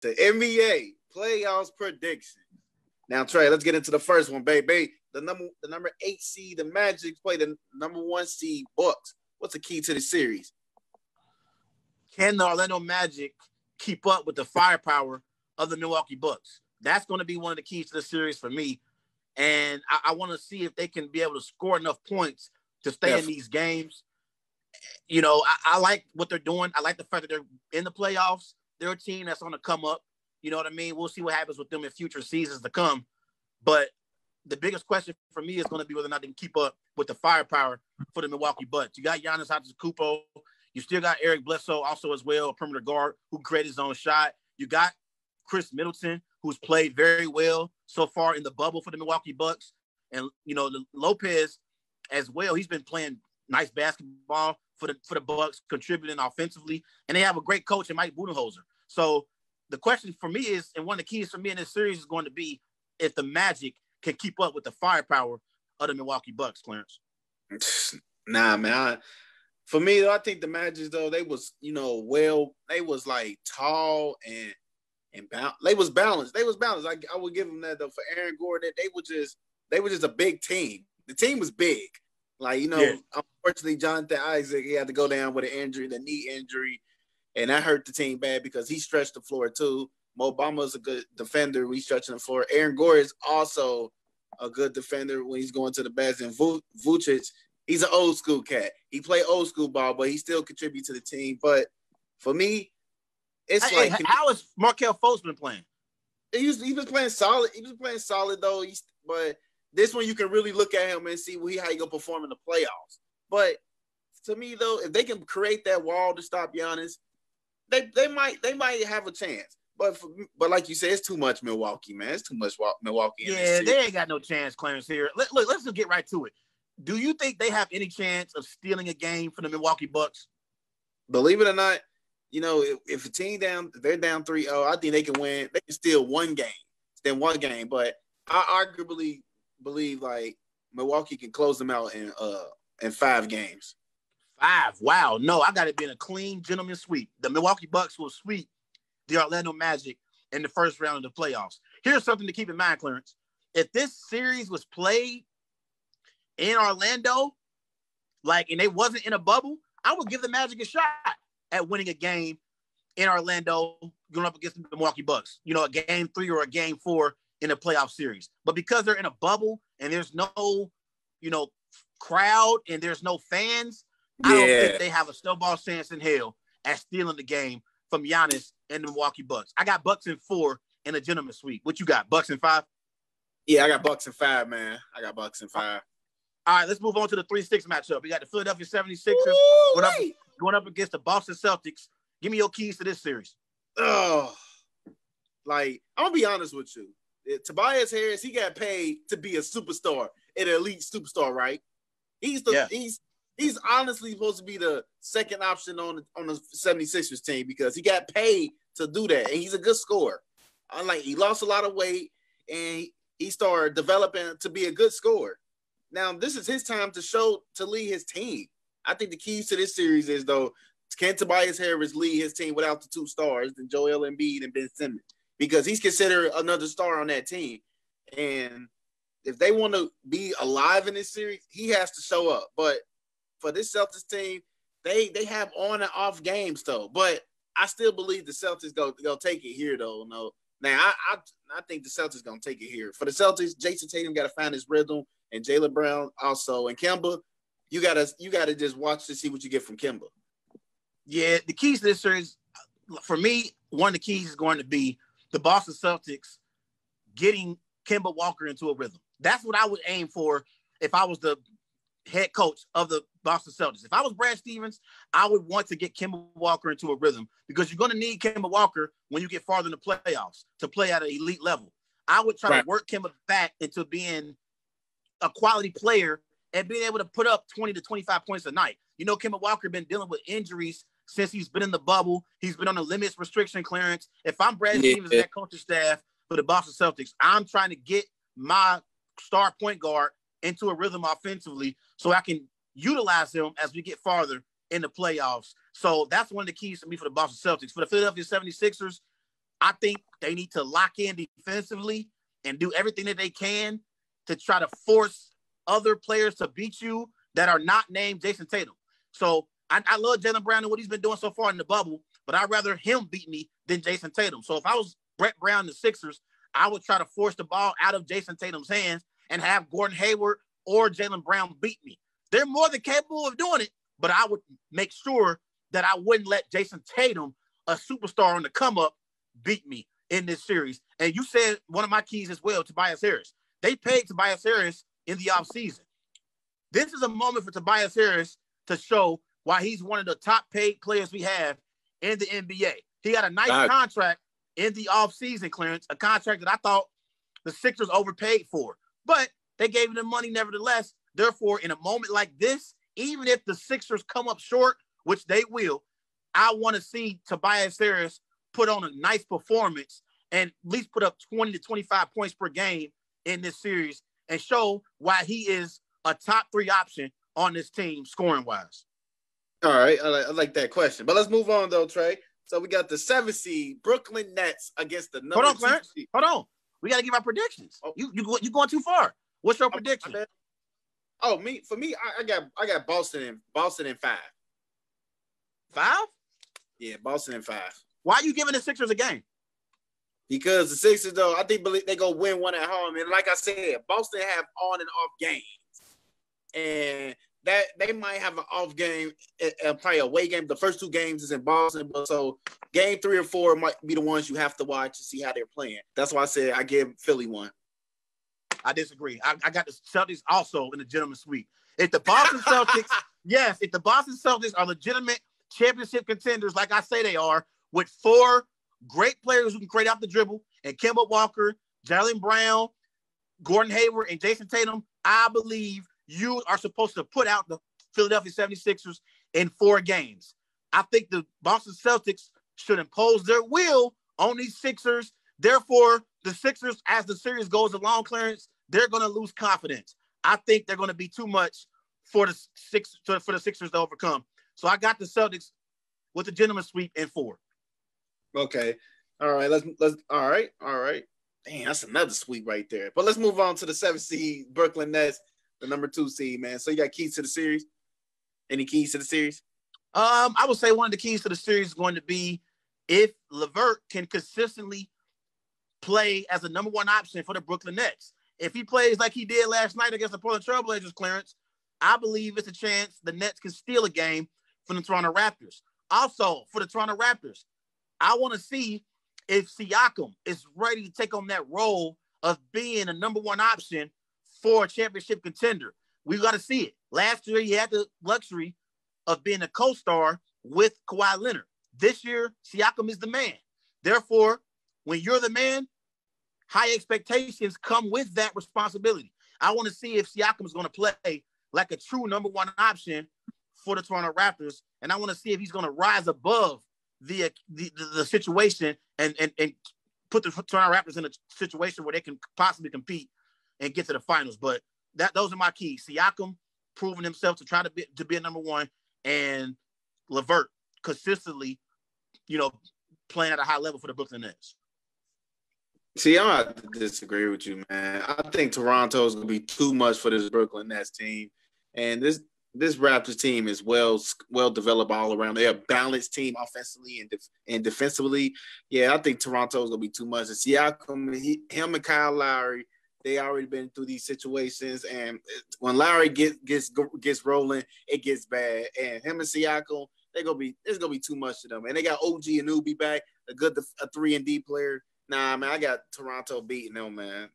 The NBA playoffs prediction. Now, Trey, let's get into the first one, baby. The number 8 seed, the Magic, play the number 1 seed, Bucks. What's the key to the series? Can the Orlando Magic keep up with the firepower of the Milwaukee Bucks? That's going to be one of the keys to the series for me. And I want to see if they can be able to score enough points to stay in these games. You know, I like what they're doing. I like the fact that they're in the playoffs. They're a team that's on the come up. You know what I mean? We'll see what happens with them in future seasons to come. But the biggest question for me is going to be whether or not they can keep up with the firepower for the Milwaukee Bucks. You got Giannis Antetokounmpo. You still got Eric Bledsoe also as well, a perimeter guard who created his own shot. You got Chris Middleton, who's played very well so far in the bubble for the Milwaukee Bucks. And, you know, Lopez as well, he's been playing nice basketball for the Bucks, contributing offensively. And they have a great coach in Mike Budenholzer. So the question for me is, and one of the keys for me in this series is going to be if the Magic can keep up with the firepower of the Milwaukee Bucks, Clarence. Nah, man. For me, though, I think the Magic, though, they was, you know, they was like tall and they was balanced. They was balanced. I would give them that, though. For Aaron Gordon, they were just a big team. The team was big. Like, you know, unfortunately, Jonathan Isaac, he had to go down with an injury, the knee injury, and that hurt the team bad because he stretched the floor too. Mo Bamba's a good defender when he's stretching the floor. Aaron Gordon is also a good defender when he's going to the basket. And Vucic, he's an old school cat. He played old school ball, but he still contributes to the team. But for me, it's how has Markelle Fultz been playing? He's been playing solid. He was playing solid though. But this one you can really look at him and see how he gonna perform in the playoffs. But to me though, if they can create that wall to stop Giannis, they might have a chance. But like you said, it's too much Milwaukee, man. It's too much Milwaukee. Yeah, they ain't got no chance, Clarence. Here, look, let's just get right to it. Do you think they have any chance of stealing a game from the Milwaukee Bucks? Believe it or not, you know, if a team they're down 3-0, I think they can win. They can steal one game. But I arguably believe like Milwaukee can close them out in 5 games. 5? Wow. No, I got it being a clean gentleman sweep. The Milwaukee Bucks will sweep the Orlando Magic in the first round of the playoffs. Here's something to keep in mind, Clarence. If this series was played in Orlando, and they wasn't in a bubble, I would give the Magic a shot at winning a game in Orlando going up against the Milwaukee Bucks. You know, a game 3 or a game 4 in a playoff series. But because they're in a bubble and there's no, you know, crowd and there's no fans, I don't think they have a snowball chance in hell at stealing the game from Giannis and the Milwaukee Bucks. I got Bucks in 4 in a gentleman sweep. What you got, Bucks in 5? Yeah, I got Bucks in 5, man. I got Bucks in 5. All right, let's move on to the 3-6 matchup. We got the Philadelphia 76ers going up against the Boston Celtics. Give me your keys to this series. Oh, I'm going to be honest with you. Tobias Harris, he got paid to be a superstar, an elite superstar, right? He's honestly supposed to be the second option on the 76ers team because he got paid to do that, and he's a good scorer. He lost a lot of weight, and he started developing to be a good scorer. Now, this is his time to lead his team. I think the keys to this series is, though, can Tobias Harris lead his team without the 2 stars, and Joel Embiid and Ben Simmons? Because he's considered another star on that team. And if they want to be alive in this series, he has to show up. But for this Celtics team, they have on and off games, though. But I still believe the Celtics go take it here, though. No. Now, I think the Celtics going to take it here. For the Celtics, Jason Tatum got to find his rhythm, and Jaylen Brown also. And Kemba, you gotta just watch to see what you get from Kemba. Yeah, the keys to this series, for me, one of the keys is going to be the Boston Celtics getting Kemba Walker into a rhythm. That's what I would aim for if I was the head coach of the Boston Celtics. If I was Brad Stevens, I would want to get Kemba Walker into a rhythm because you're going to need Kemba Walker when you get farther in the playoffs to play at an elite level. I would try to work Kemba back into being a quality player and being able to put up 20 to 25 points a night. You know, Kemba Walker been dealing with injuries since he's been in the bubble. He's been on a limits restriction clearance. If I'm Brad Stevens and that coaching staff for the Boston Celtics, I'm trying to get my star point guard into a rhythm offensively so I can utilize him as we get farther in the playoffs. So that's one of the keys for me for the Boston Celtics. For the Philadelphia 76ers, I think they need to lock in defensively and do everything that they can to try to force other players to beat you that are not named Jason Tatum. So I love Jaylen Brown and what he's been doing so far in the bubble, but I'd rather him beat me than Jason Tatum. So if I was Brett Brown and the Sixers, I would try to force the ball out of Jason Tatum's hands and have Gordon Hayward or Jaylen Brown beat me. They're more than capable of doing it, but I would make sure that I wouldn't let Jason Tatum, a superstar on the come up, beat me in this series. And you said one of my keys as well, Tobias Harris. They paid Tobias Harris in the offseason. This is a moment for Tobias Harris to show why he's one of the top paid players we have in the NBA. He got a nice contract in the offseason, Clarence, a contract that I thought the Sixers overpaid for. But they gave him the money nevertheless. Therefore, in a moment like this, even if the Sixers come up short, which they will, I want to see Tobias Harris put on a nice performance and at least put up 20 to 25 points per game in this series and show why he is a top 3 option on this team scoring-wise. All right, I like that question. But let's move on, though, Trey. So we got the 7th seed Brooklyn Nets against the number 2 Clarence. seed. Hold on. We got to give our predictions. Oh. You going too far. What's your prediction? Oh, for me, I got Boston in 5. 5? Yeah, Boston in 5. Why are you giving the Sixers a game? Because the Sixers, though, I think they go win one at home. And like I said, Boston have on and off games. And that they might have an off game, probably a away game. The first 2 games is in Boston. But so game 3 or 4 might be the ones you have to watch to see how they're playing. That's why I said I give Philly one. I disagree. I got the Celtics also in the gentleman's sweep. If the Boston Celtics, yes, if the Boston Celtics are legitimate championship contenders, like I say they are, with 4 great players who can create out the dribble, and Kemba Walker, Jaylen Brown, Gordon Hayward, and Jason Tatum, I believe you are supposed to put out the Philadelphia 76ers in 4 games. I think the Boston Celtics should impose their will on these Sixers. Therefore, the Sixers, as the series goes along, Clarence, they're going to lose confidence. I think they're going to be too much for the Sixers to overcome. So I got the Celtics with the gentleman's sweep in 4. Okay. All right. Let's all right. Damn, that's another sweep right there. But let's move on to the 7th seed Brooklyn Nets, the number 2 seed, man. So you got keys to the series? Any keys to the series? I would say one of the keys to the series is going to be if LeVert can consistently play as a number 1 option for the Brooklyn Nets. If he plays like he did last night against the Portland Trailblazers, Clarence, I believe it's a chance the Nets can steal a game from the Toronto Raptors. Also, for the Toronto Raptors, I want to see if Siakam is ready to take on that role of being a number 1 option for a championship contender. We've got to see it. Last year, he had the luxury of being a co-star with Kawhi Leonard. This year, Siakam is the man. Therefore, when you're the man, high expectations come with that responsibility. I want to see if Siakam is going to play like a true number 1 option for the Toronto Raptors, and I want to see if he's going to rise above the situation and put the Toronto Raptors in a situation where they can possibly compete and get to the finals. But those are my keys. Siakam proving himself to try to be a number 1, and LeVert consistently, playing at a high level for the Brooklyn Nets. See, I'm going to disagree with you, man. I think Toronto is going to be too much for this Brooklyn Nets team. And this Raptors team is well developed all around. They're a balanced team offensively and defensively. Yeah, I think Toronto is going to be too much. And Siakam, him and Kyle Lowry, they already been through these situations. And when Lowry gets rolling, it gets bad. And him and Siakam, it's going to be too much to them. And they got OG Anunoby back, a 3-and-D player. Nah, man, I got Toronto beating them, man.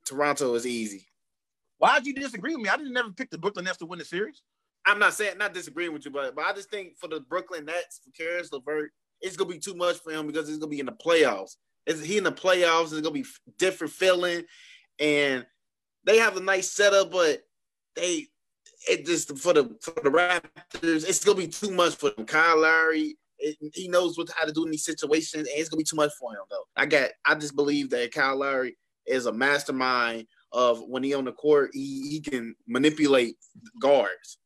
Toronto is easy. Why did you disagree with me? I didn't never pick the Brooklyn Nets to win the series. I'm not disagreeing with you, but I just think for the Brooklyn Nets, for Caris LeVert, it's going to be too much for him because it's going to be in the playoffs. He in the playoffs, it's going to be different feeling, and they have a nice setup, but for the Raptors, it's going to be too much for them. Kyle Lowry, he knows how to do in these situations, and it's going to be too much for him, though. I just believe that Kyle Lowry is a mastermind of when he on the court, he can manipulate guards.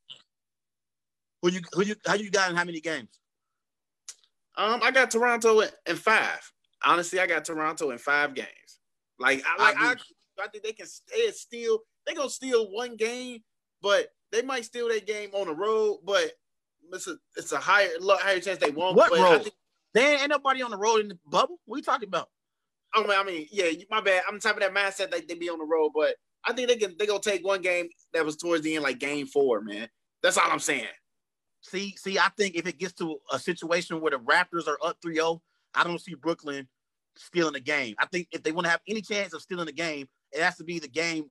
How you got in how many games? I got Toronto in 5. Honestly, I got Toronto in 5 games. I think they can steal. They're gonna steal one game, but they might steal that game on the road. But it's a higher chance they won't. What but road? I think, there ain't nobody on the road in the bubble. What are you talking about? I mean, yeah, my bad. I'm the type of that mindset that they be on the road, but I think they gonna take one game that was towards the end, like game 4, man. That's all I'm saying. See, I think if it gets to a situation where the Raptors are up 3-0, I don't see Brooklyn stealing the game. I think if they want to have any chance of stealing the game, it has to be the game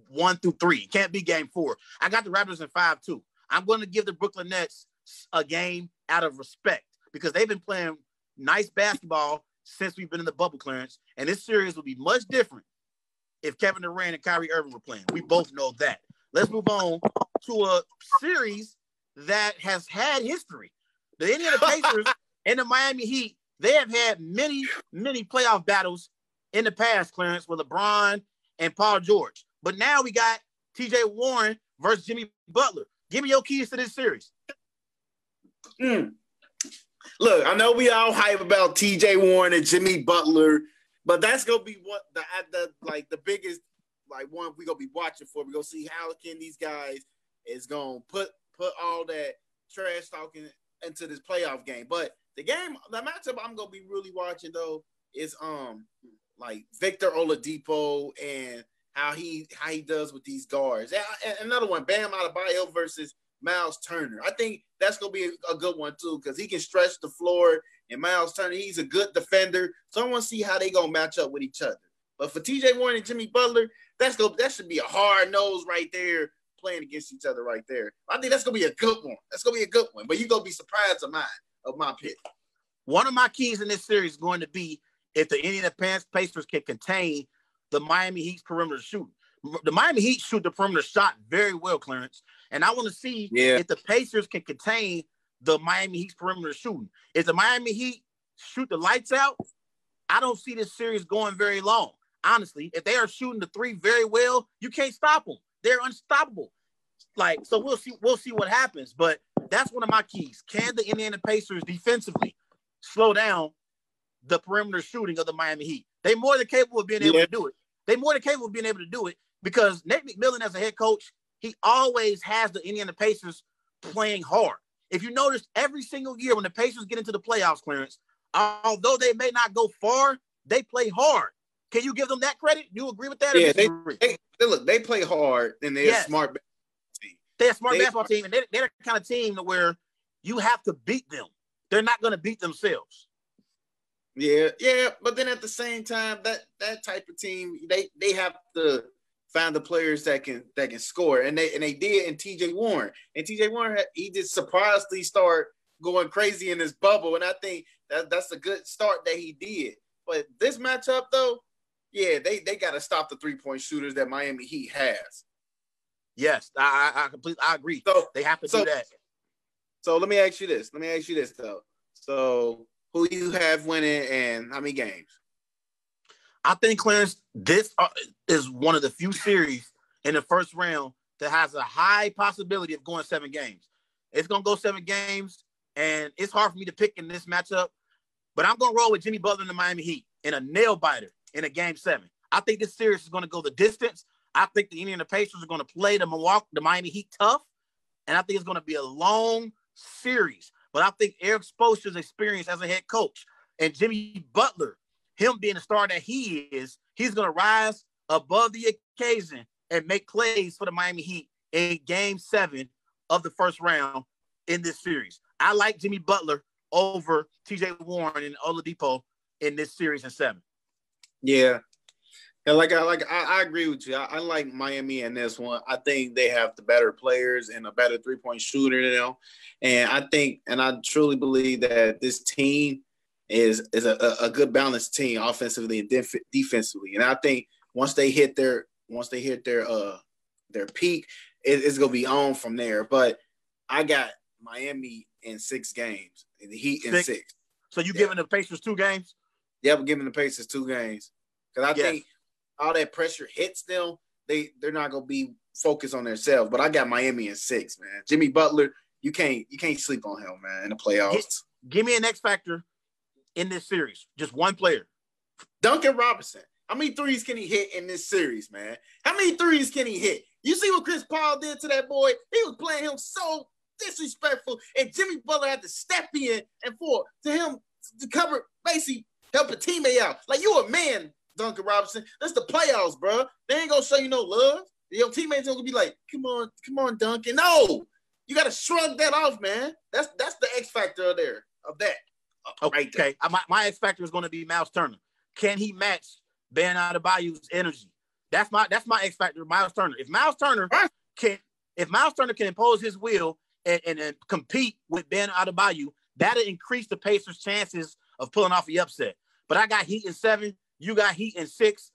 1 through 3. It can't be game 4. I got the Raptors in 5 too. I'm going to give the Brooklyn Nets a game out of respect because they've been playing nice basketball since we've been in the bubble, Clarence. And this series would be much different if Kevin Durant and Kyrie Irving were playing. We both know that. Let's move on to a series that has had history. The Indiana Pacers and the Miami Heat, they have had many, many playoff battles in the past, Clarence, with LeBron and Paul George. But now we got T.J. Warren versus Jimmy Butler. Give me your keys to this series. Look, I know we all hype about T.J. Warren and Jimmy Butler, but that's gonna be what the biggest one we're gonna be watching for. We're gonna see how can these guys is gonna put all that trash talking into this playoff game. But the matchup I'm gonna be really watching though is Victor Oladipo and how he does with these guards. And another one, Bam Adebayo versus Miles Turner. I think that's gonna be a good one too because he can stretch the floor. And Miles Turner, he's a good defender. So I want to see how they gonna match up with each other. But for T.J. Warren and Jimmy Butler, that should be a hard nose right there, playing against each other right there. I think that's gonna be a good one. That's gonna be a good one. But you're gonna be surprised of my pick. One of my keys in this series is going to be if the Indiana Pacers can contain the Miami Heat's perimeter shooting. The Miami Heat shoot the perimeter shot very well, Clarence. And I want to see if the Pacers can contain the Miami Heat's perimeter shooting. If the Miami Heat shoot the lights out, I don't see this series going very long. Honestly, if they are shooting the 3 very well, you can't stop them. They're unstoppable. So we'll see what happens. But that's one of my keys. Can the Indiana Pacers defensively slow down the perimeter shooting of the Miami Heat? They're more than capable of being able to do it. They're more than capable of being able to do it because Nate McMillan, as a head coach, he always has the Indiana Pacers playing hard. If you notice, every single year when the Pacers get into the playoffs, Clarence, although they may not go far, they play hard. Can you give them that credit? You agree with that? Yeah, they play hard and they're a smart team. They're a smart basketball team, and they're the kind of team where you have to beat them. They're not going to beat themselves. Yeah, but then at the same time, that type of team, they have to find the players that can score, and they did in T.J. Warren. And T.J. Warren, he just surprisingly start going crazy in this bubble, and I think that's a good start that he did. But this matchup, though, yeah, they got to stop the 3-point shooters that Miami Heat has. Yes, I completely agree. So they have to do that. So let me ask you this though. So who you have winning and how many games? I think, Clarence, this is one of the few series in the first round that has a high possibility of going 7 games. It's going to go 7 games, and it's hard for me to pick in this matchup, but I'm going to roll with Jimmy Butler and the Miami Heat in a nail-biter in a Game 7. I think this series is going to go the distance. I think the Indiana Pacers are going to play the Miami Heat tough, and I think it's going to be a long series. But I think Eric Spoelstra's experience as a head coach and Jimmy Butler, him being the star that he is, he's going to rise above the occasion and make plays for the Miami Heat in Game 7 of the first round in this series. I like Jimmy Butler over T.J. Warren and Oladipo in this series in 7. Yeah. And I agree with you. I like Miami in this one. I think they have the better players and a better 3-point shooter than them. And I truly believe that this team is a good balanced team offensively and defensively. And I think once they hit their peak, it's gonna be on from there. But I got Miami in 6 games and the Heat in 6. So you giving the Pacers 2 games? Yeah, I'm giving the Pacers 2 games because I think all that pressure hits them. They're not gonna be focused on themselves. But I got Miami in 6, man. Jimmy Butler, you can't sleep on him, man, in the playoffs. Give me an X factor in this series? Just one player. Duncan Robinson. How many threes can he hit in this series, man? How many threes can he hit? You see what Chris Paul did to that boy? He was playing him so disrespectful, and Jimmy Butler had to step in and to him to cover, basically help a teammate out. Like, you a man, Duncan Robinson. That's the playoffs, bro. They ain't gonna show you no love. Your teammates gonna be like, come on, Duncan. No, you gotta shrug that off, man. That's the X factor of that. Okay, right. My X factor is gonna be Miles Turner. Can he match Bam Adebayo's energy? That's my X factor, Miles Turner. If Miles Turner can impose his will and compete with Bam Adebayo, that'll increase the Pacers' chances of pulling off the upset. But I got Heat in 7, you got Heat in 6.